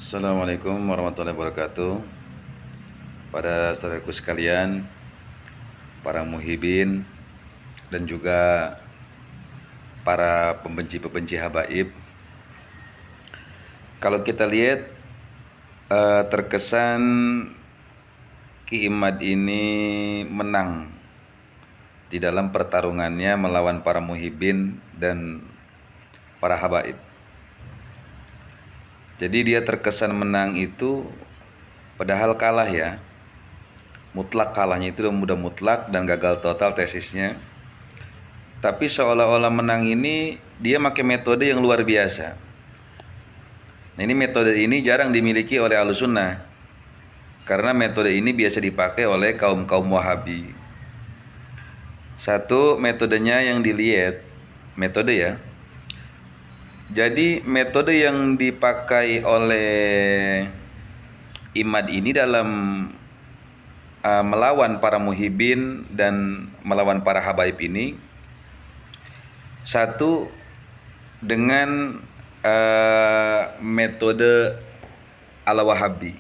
Assalamualaikum warahmatullahi wabarakatuh. Pada saudaraku sekalian, para muhibin dan juga para pembenci-pembenci habaib. Kalau kita lihat terkesan Ki Imad ini menang di dalam pertarungannya melawan para muhibin dan para habaib. Jadi dia terkesan menang itu padahal kalah ya. Mutlak kalahnya itu udah mutlak dan gagal total tesisnya. Tapi seolah-olah menang ini dia pakai metode yang luar biasa. Nah, ini metode ini jarang dimiliki oleh Ahlussunnah. Karena metode ini biasa dipakai oleh kaum-kaum Wahabi. Satu, metodenya yang dilihat, metode ya. Jadi metode yang dipakai oleh Imad ini dalam melawan para muhibin dan melawan para habaib ini, satu, dengan metode ala Wahabi.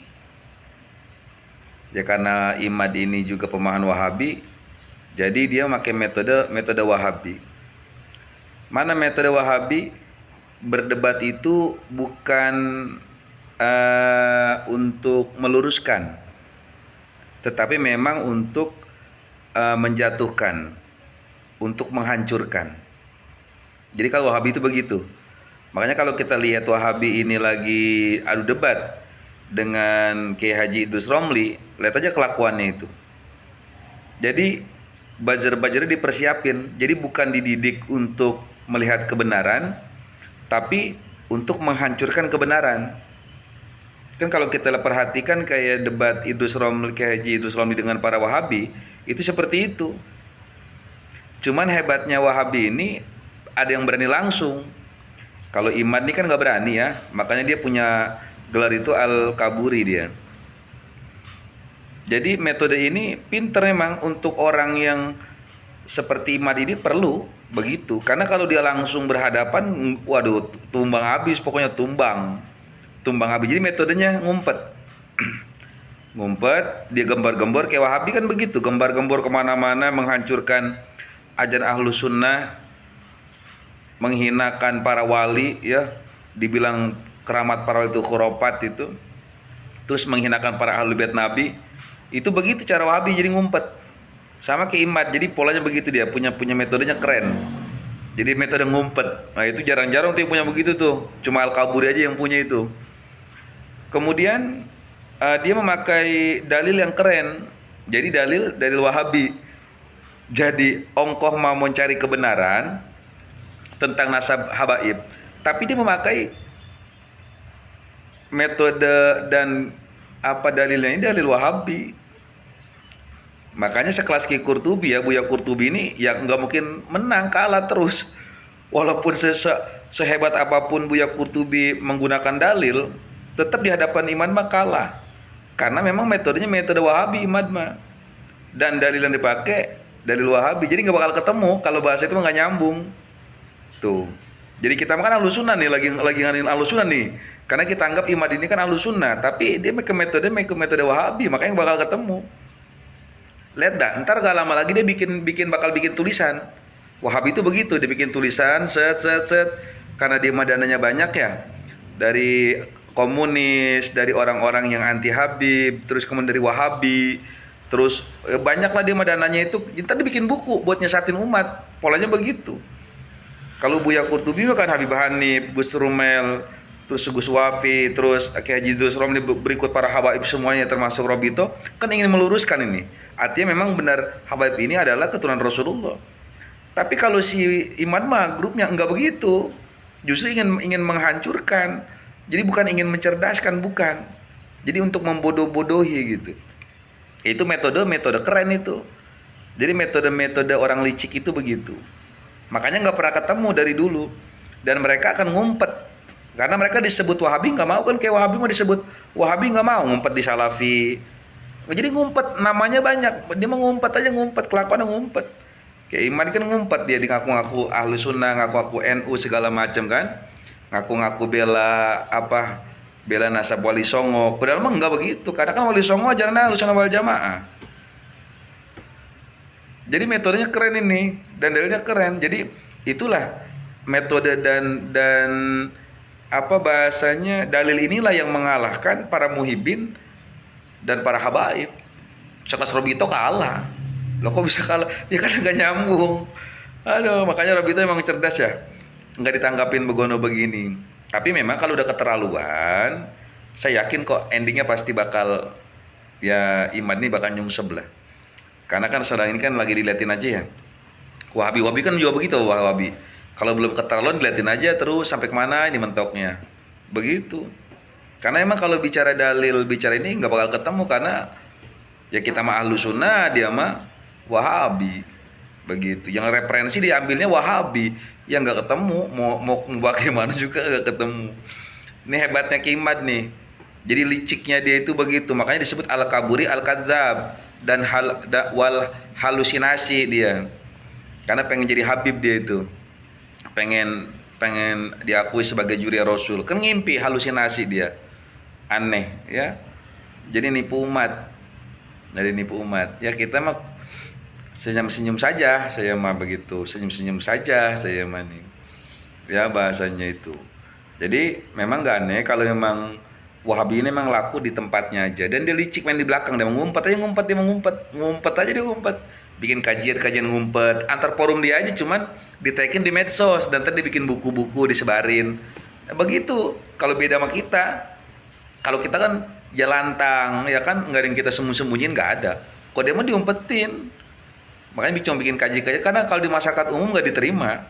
Ya karena Imad ini juga pemahaman Wahabi, jadi dia pakai metode Wahabi. Mana metode Wahabi? Berdebat itu bukan untuk meluruskan, tetapi memang untuk menjatuhkan, untuk menghancurkan. Jadi kalau Wahabi itu begitu. Makanya kalau kita lihat Wahabi ini lagi adu debat dengan Kiai Haji Idrus Romli, lihat aja kelakuannya itu. Jadi buzzer-buzzernya dipersiapin. Jadi bukan dididik untuk melihat kebenaran, tapi untuk menghancurkan kebenaran. Kan kalau kita perhatikan kayak debat Idrus Romli, Kiai Haji Idrus Romli dengan para Wahabi, itu seperti itu. Cuman hebatnya Wahabi ini ada yang berani langsung. Kalau Imad ini kan nggak berani ya, makanya dia punya gelar itu Al-Kaburi dia. Jadi metode ini pinter memang untuk orang yang seperti Imad ini perlu begitu. Karena kalau dia langsung berhadapan, waduh, tumbang habis, pokoknya tumbang habis. Jadi metodenya ngumpet. Ngumpet, dia gembar-gembor kayak Wahabi kan begitu, gembar-gembor kemana-mana, menghancurkan ajaran Ahlussunnah, menghinakan para wali ya, dibilang keramat para wali itu khurafat itu, terus menghinakan para ahlul bait Nabi. Itu begitu cara Wahabi, jadi ngumpet. Sama kayak Imad, jadi polanya begitu, dia punya metodenya keren. Jadi metode ngumpet. Nah, itu jarang-jarang tuh yang punya begitu tuh. Cuma Al-Kaburi aja yang punya itu. Kemudian dia memakai dalil yang keren. Jadi dalil Wahabi. Jadi ongkoh mau mencari kebenaran tentang nasab habaib, tapi dia memakai metode dan dalilnya ini dalil Wahabi. Makanya sekelas Ki Qurtubi ya, Buya Qurtubi ini ya nggak mungkin menang, kalah terus. Walaupun sehebat apapun Buya Qurtubi menggunakan dalil, tetap di hadapan Imad mah kalah. Karena memang metodenya metode Wahabi Imad mah. Dan dalil yang dipakai dalil Wahabi, jadi nggak bakal ketemu. Kalau bahasa itu nggak nyambung. Tuh. Jadi kita kan Ahlussunnah nih, lagi ngadain Ahlussunnah nih. Karena kita anggap Imad ini kan Ahlussunnah, tapi dia make metode Wahabi, makanya bakal ketemu. Lihat dah, ntar gak lama lagi dia bakal bikin tulisan. Wahabi itu begitu, dia bikin tulisan, set. Karena dia madananya banyak ya. Dari komunis, dari orang-orang yang anti Habib, terus kemudian dari Wahabi, terus banyaklah dia madananya itu. Ntar dia bikin buku buat nyesatin umat, polanya begitu. Kalau Buya Qurtubi kan Habib Hanif, Gus Rumel, terus Gus Wafi, terus Kiai Haji Idrus Romli, berikut para habaib semuanya termasuk Robito, kan ingin meluruskan ini. Artinya memang benar habaib ini adalah keturunan Rasulullah. Tapi kalau si Imad mah grupnya enggak begitu. Justru ingin menghancurkan. Jadi bukan ingin mencerdaskan, bukan. Jadi untuk membodoh-bodohi gitu. Itu metode keren itu. Jadi metode orang licik itu begitu. Makanya nggak pernah ketemu dari dulu. Dan mereka akan ngumpet. Karena mereka disebut Wahabi nggak mau kan, kayak Wahabi mau disebut Wahabi nggak mau, ngumpet di Salafi. Jadi ngumpet, namanya banyak. Dia mau ngumpet aja, ngumpet, kelakuannya ngumpet. Kayak Imad kan ngumpet, dia di ngaku-ngaku Ahlussunnah, ngaku-ngaku NU segala macam kan. Ngaku-ngaku bela bela nasab Wali Songo. Padahal mah enggak begitu. Karena kan Wali Songo ajarannya Ahlussunnah wal Jamaah. Jadi metodenya keren ini dan dalilnya keren. Jadi itulah metode dan apa bahasanya, dalil inilah yang mengalahkan para muhibin dan para habaib. Sekelas Robito kalah. Lo kok bisa kalah? Ya kan nggak nyambung. Aduh, makanya Robito emang cerdas ya. Nggak ditanggapin begono begini. Tapi memang kalau udah keterlaluan, saya yakin kok endingnya pasti bakal, ya Iman nih bakal nyungsep lah. Karena kan sekarang ini kan lagi diliatin aja ya. Wahabi kan juga begitu Wahabi. Kalau belum keterlaluan diliatin aja terus sampai kemana ini mentoknya. Begitu. Karena emang kalau bicara dalil, bicara ini nggak bakal ketemu karena ya kita mah Ahlussunnah, dia mah Wahabi. Begitu. Yang referensi diambilnya Wahabi, yang nggak ketemu, mau bagaimana juga nggak ketemu. Ini hebatnya Kimad nih. Jadi liciknya dia itu begitu, makanya disebut al-kaburi al-kadzab dan wal halusinasi dia. Karena pengen jadi Habib dia itu. Pengen diakui sebagai juri Rasul. Kan ngimpi, halusinasi dia. Aneh ya. Jadi nipu umat. Dari nipu umat. Ya kita mah senyum-senyum saja, saya mah begitu. Senyum-senyum saja saya mah nih. Ya bahasanya itu. Jadi memang gak aneh kalau memang Wahabi ini memang laku di tempatnya aja, dan dia licik main di belakang, dia ngumpet aja, ngumpet aja dia ngumpet, bikin kajian ngumpet, antar forum dia aja cuman ditekin di medsos dan tadi bikin buku-buku disebarin. Nah, begitu. Kalau beda sama kita, kalau kita kan ya lantang, ya kan nggak ada yang kita sembunyiin, nggak ada. Kok dia mah diumpetin, makanya cuma bikin kaji-kaji, karena kalau di masyarakat umum nggak diterima,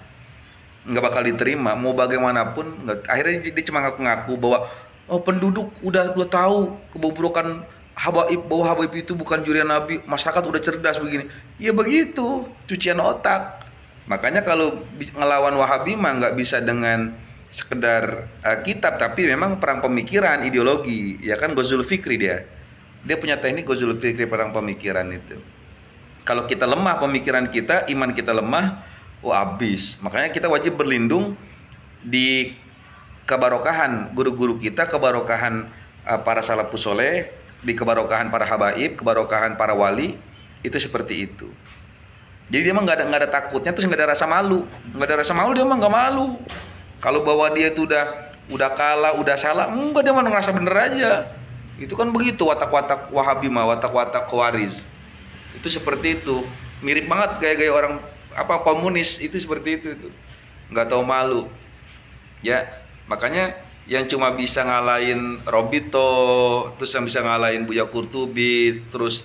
nggak bakal diterima mau bagaimanapun. Akhirnya dia cuma ngaku-ngaku bahwa oh penduduk udah tahu kebobrokan habaib, bahwa habaib itu bukan jurian Nabi, masyarakat udah cerdas begini. Ya begitu, cucian otak. Makanya kalau ngelawan Wahabi mah nggak bisa dengan sekedar kitab, tapi memang perang pemikiran, ideologi. Ya kan Ghazul Fikri dia punya teknik Ghazul Fikri, perang pemikiran itu. Kalau kita lemah pemikiran kita, iman kita lemah, habis. Makanya kita wajib berlindung di kebarokahan guru-guru kita, kebarokahan para salafus soleh, di kebarokahan para habaib, kebarokahan para wali, itu seperti itu. Jadi dia mah nggak ada takutnya, terus nggak ada rasa malu, dia mah nggak malu. Kalau bahwa dia itu udah kalah, udah salah, enggak, dia mah ngerasa bener aja. Itu kan begitu watak-watak Wahabi mah, watak-watak Khawarij. Itu seperti itu, mirip banget gaya-gaya orang komunis itu seperti itu. Nggak tahu malu. Ya, makanya yang cuma bisa ngalahin Robito, terus yang bisa ngalahin Buya Qurtubi, terus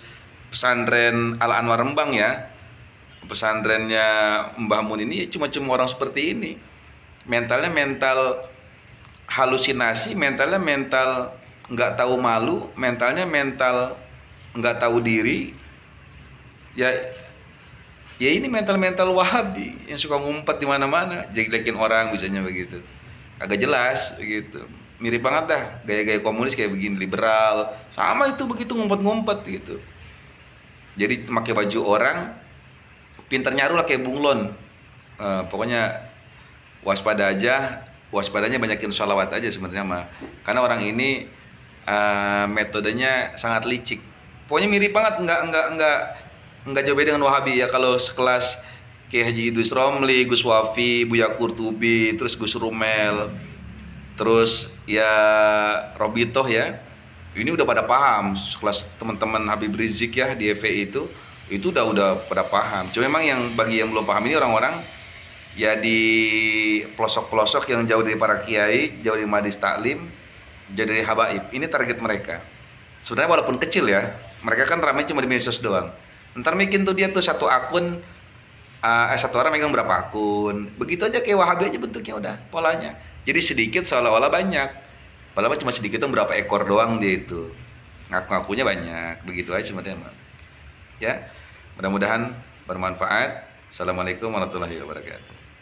pesantren Al Anwar Rembang ya, pesantrennya Mbah Mun ini cuma orang seperti ini. Mentalnya mental halusinasi, mentalnya mental nggak tahu malu, mentalnya mental nggak tahu diri. Ya ini mental Wahabi yang suka ngumpet di mana-mana, jelek-jelekin orang bisanya begitu. Agak jelas gitu. Mirip banget dah gaya-gaya komunis kayak begini, liberal. Sama itu begitu, ngumpet-ngumpet gitu. Jadi pakai baju orang, pinter nyaru lah kayak bunglon. Pokoknya waspadanya banyakin sholawat aja sebenarnya mah. Karena orang ini metodenya sangat licik. Pokoknya mirip banget, enggak jauh beda dengan Wahabi ya. Kalau sekelas kayak Haji Idrus Romli, Gus Wafi, Buya Qurtubi, terus Gus Rumel, terus ya Robitoh ya, ini udah pada paham. Sekelas teman-teman Habib Rizik ya di FPI itu udah pada paham. Cuma memang yang bagi yang belum paham ini orang-orang ya di pelosok-pelosok yang jauh dari para kiai, jauh dari majlis taklim, jauh dari habaib. Ini target mereka. Sebenarnya walaupun kecil ya, mereka kan ramai cuma di medsos doang. Ntar bikin tuh dia tuh satu akun, satu orang megang berapa akun, begitu aja kayak Wahabi aja bentuknya udah polanya. Jadi sedikit seolah-olah banyak, padahal cuma sedikit tuh berapa ekor doang dia itu. Ngaku-ngakunya banyak, begitu aja sebenarnya. Ya, mudah-mudahan bermanfaat. Assalamualaikum warahmatullahi wabarakatuh.